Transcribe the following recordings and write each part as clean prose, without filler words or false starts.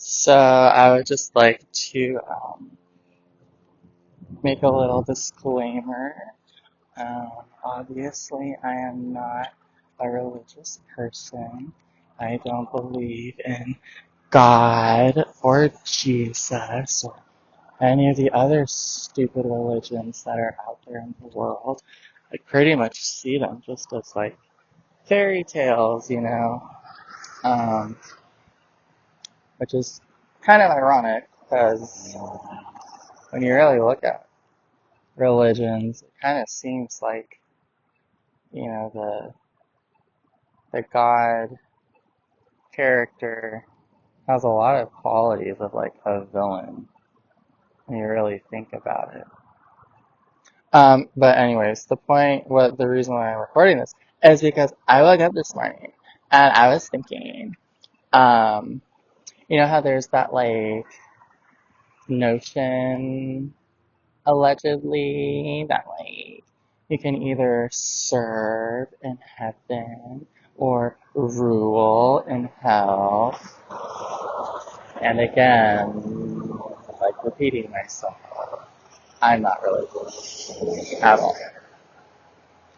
So I would just like to make a little disclaimer. Obviously, I am not a religious person. I don't believe in God or Jesus or any of the other stupid religions that are out there in the world. I pretty much see them just as like fairy tales, um, which is kind of ironic because when you really look at religions, it kind of seems like, the God character has a lot of qualities of like a villain when you really think about it. But anyways, the reason why I'm recording this is because I woke up this morning and I was thinking, um, you know how there's that like notion allegedly that like you can either serve in heaven or rule in hell. And again, like repeating myself, I'm not religious at all.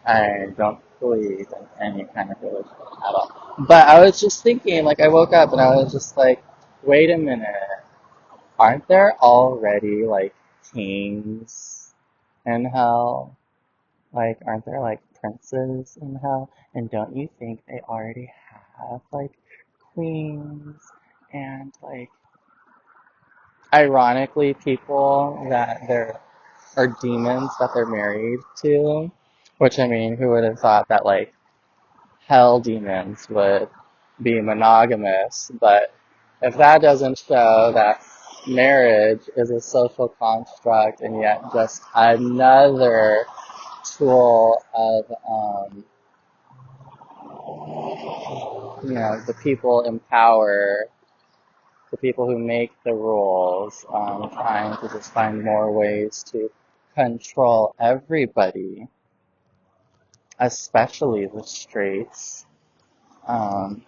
I don't believe in any kind of religion at all. But I was just thinking, like I woke up and I was just like, wait a minute, aren't there already like kings in hell? Like, aren't there like princes in hell? And don't you think they already have like queens and like ironically people that they're are demons that they're married to? Which I mean, who would have thought that like hell demons would be monogamous? But if that doesn't show that marriage is a social construct and yet just another tool of the people in power, the people who make the rules, trying to just find more ways to control everybody, especially the straights. Um,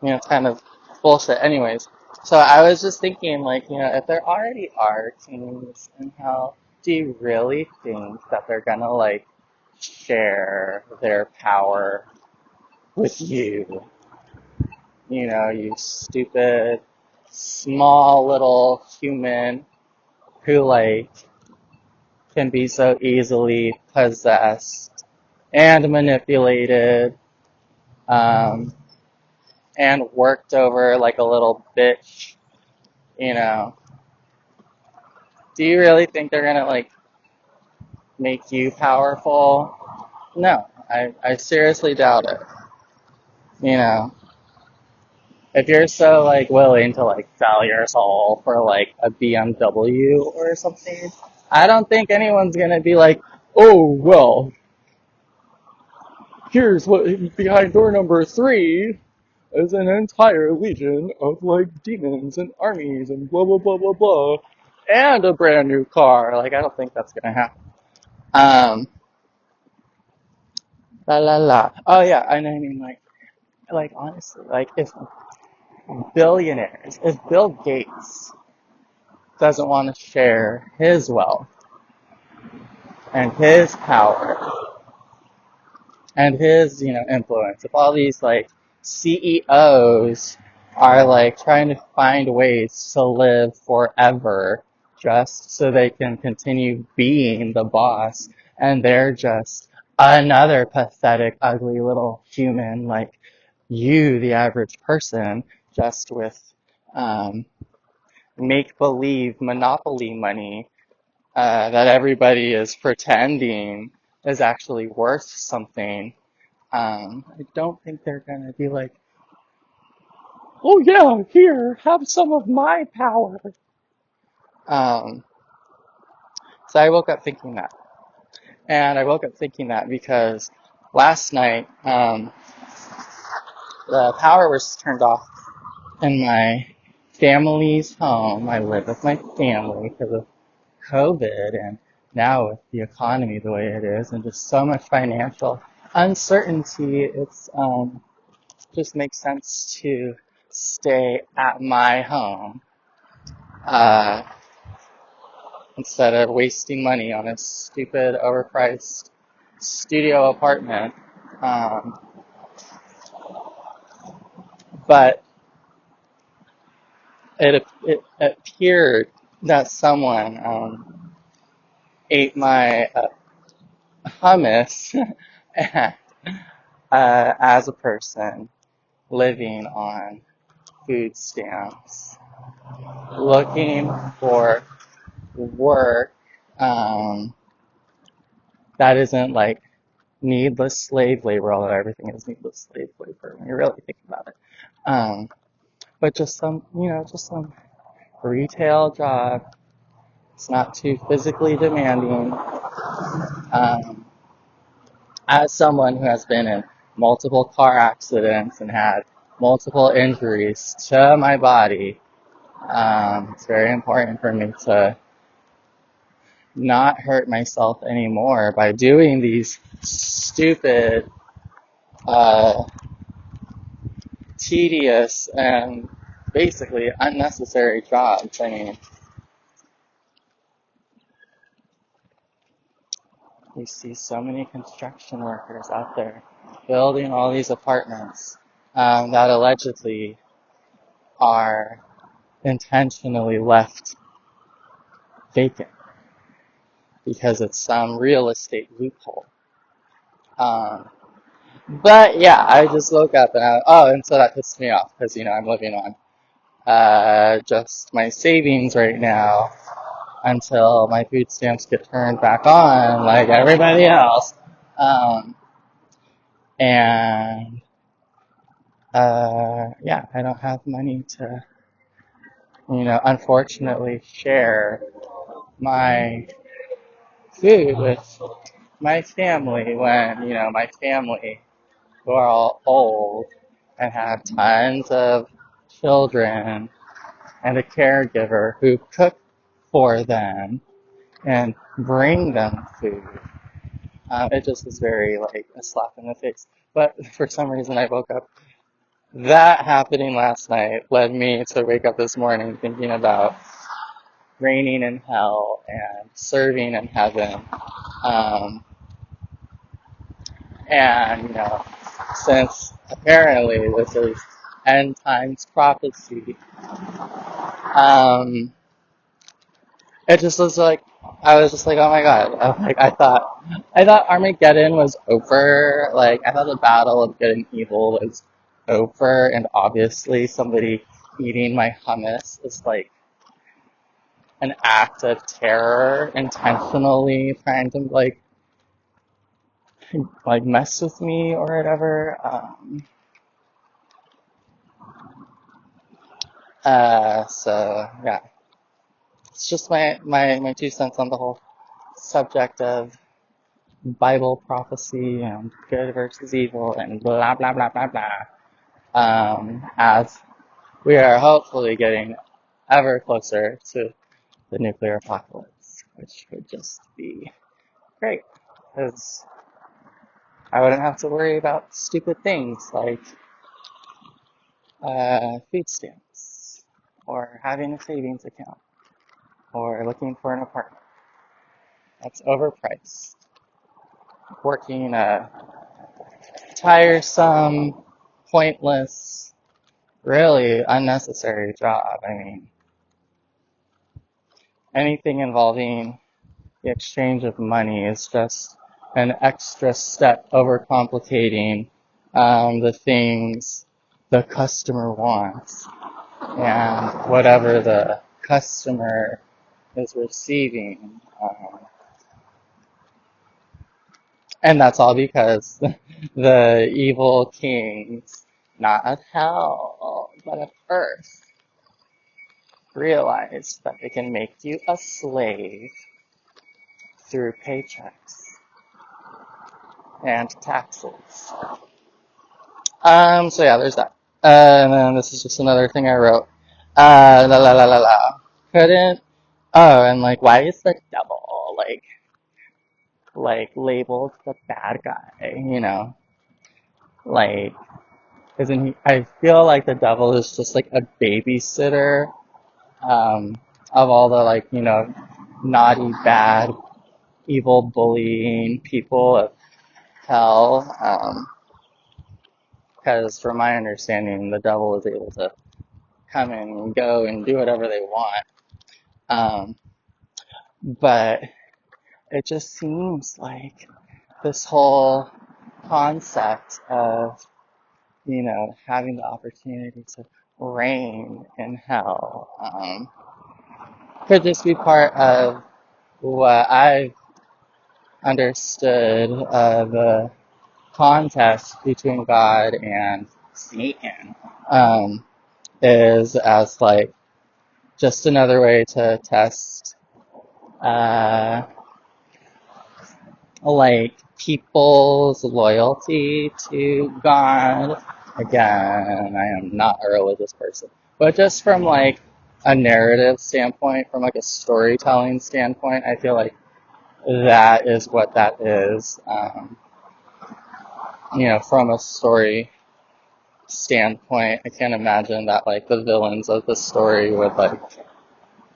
it's kind of bullshit. Anyways, so I was just thinking, like, if there already are kings in hell, do you really think that they're gonna, like, share their power with you? You stupid, small little human who, like, can be so easily possessed and manipulated, um, and worked over like a little bitch, you know. Do you really think they're gonna, like, make you powerful? No, I seriously doubt it. You know, if you're so, like, willing to, like, sell your soul for, like, a BMW or something, I don't think anyone's gonna be like, oh, well, here's what behind door number 3 is an entire legion of like demons and armies and blah blah blah blah blah, and a brand new car. Like I don't think that's gonna happen. Um, la la la. Oh yeah, I mean like honestly, like if if Bill Gates doesn't want to share his wealth and his power and his, influence. If all these like CEOs are like trying to find ways to live forever just so they can continue being the boss, and they're just another pathetic, ugly little human like you, the average person, just with um, make-believe monopoly money that everybody is pretending is actually worth something. I don't think they're gonna be like, oh yeah, here, have some of my power. Um, so I woke up thinking that. And I woke up thinking that because last night, the power was turned off in my family's home. I live with my family because of COVID and now with the economy the way it is and just so much financial uncertainty, it's, just makes sense to stay at my home uh, instead of wasting money on a stupid, overpriced studio apartment. Um, but it appeared that someone ate my hummus as a person living on food stamps, looking for work that isn't like needless slave labor, although everything is needless slave labor when you really think about it. But just just some retail job. It's not too physically demanding. Um, as someone who has been in multiple car accidents and had multiple injuries to my body, it's very important for me to not hurt myself anymore by doing these stupid, uh, tedious, and basically unnecessary jobs. I mean, you see so many construction workers out there building all these apartments that allegedly are intentionally left vacant because it's some real estate loophole. Um, but yeah, I just woke up and and so that pissed me off because I'm living on just my savings right now until my food stamps get turned back on like everybody else. Um, and yeah, I don't have money to, unfortunately share my food with my family when, my family who are all old and have tons of children and a caregiver who cook for them and bring them food. It just is very like a slap in the face. But for some reason I woke up. That happening last night led me to wake up this morning thinking about reigning in hell and serving in heaven. Um, and, since apparently this is end times prophecy, um, it just was like, I was just like, oh my god. I thought Armageddon was over. Like, I thought the battle of good and evil was over, and obviously somebody eating my hummus is like an act of terror, intentionally trying to like mess with me or whatever. So yeah, it's just my 2 cents on the whole subject of Bible prophecy and good versus evil and blah blah blah blah blah. As we are hopefully getting ever closer to the nuclear apocalypse, which would just be great, because I wouldn't have to worry about stupid things like food stamps, or having a savings account, or looking for an apartment that's overpriced, working a tiresome, pointless, really unnecessary job. I mean, anything involving the exchange of money is just an extra step overcomplicating the things the customer wants and whatever the customer is receiving. And that's all because the evil kings, not of hell, but of earth, realize that they can make you a slave through paychecks and taxes. So yeah, there's that. And then this is just another thing I wrote. La la la la la. Couldn't. Oh, and like, why is the devil like labeled the bad guy? Like, Isn't he? I feel like the devil is just like a babysitter um, of all the like, naughty, bad, evil, bullying people of hell. Because from my understanding, the devil is able to come and go and do whatever they want. Um, but it just seems like this whole concept of, having the opportunity to reign in hell could just be part of what I've understood of the contest between God and Satan, um, is as like just another way to test uh, like people's loyalty to God. Again, I am not a religious person, but just from like a narrative standpoint, from like a storytelling standpoint, I feel like that is what that is. From a story standpoint, I can't imagine that like the villains of the story would like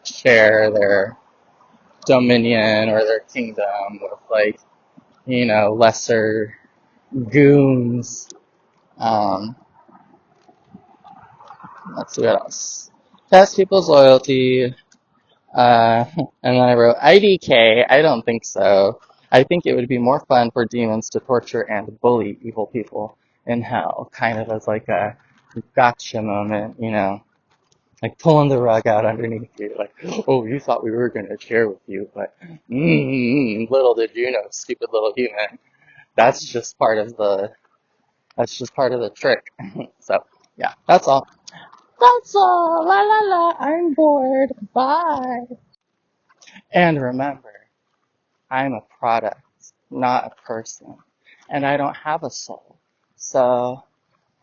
share their dominion or their kingdom with like, lesser goons. Um, let's see what else. Test people's loyalty. And then I wrote IDK. I don't think so. I think it would be more fun for demons to torture and bully evil people in hell, kind of as like a gotcha moment, like pulling the rug out underneath you, like, oh, you thought we were gonna share with you, but little did you know, stupid little human. That's just part of the That's just part of the trick. So, yeah, that's all. That's all. La la la. I'm bored. Bye. And remember, I'm a product, not a person. And I don't have a soul. So,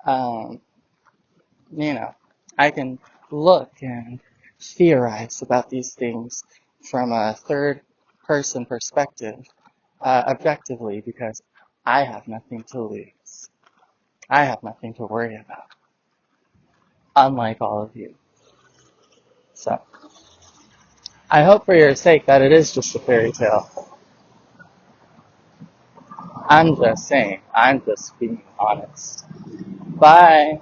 um, you know, I can look and theorize about these things from a third person perspective, objectively, because I have nothing to lose. I have nothing to worry about, unlike all of you. So, I hope for your sake that it is just a fairy tale. I'm just saying, I'm just being honest. Bye.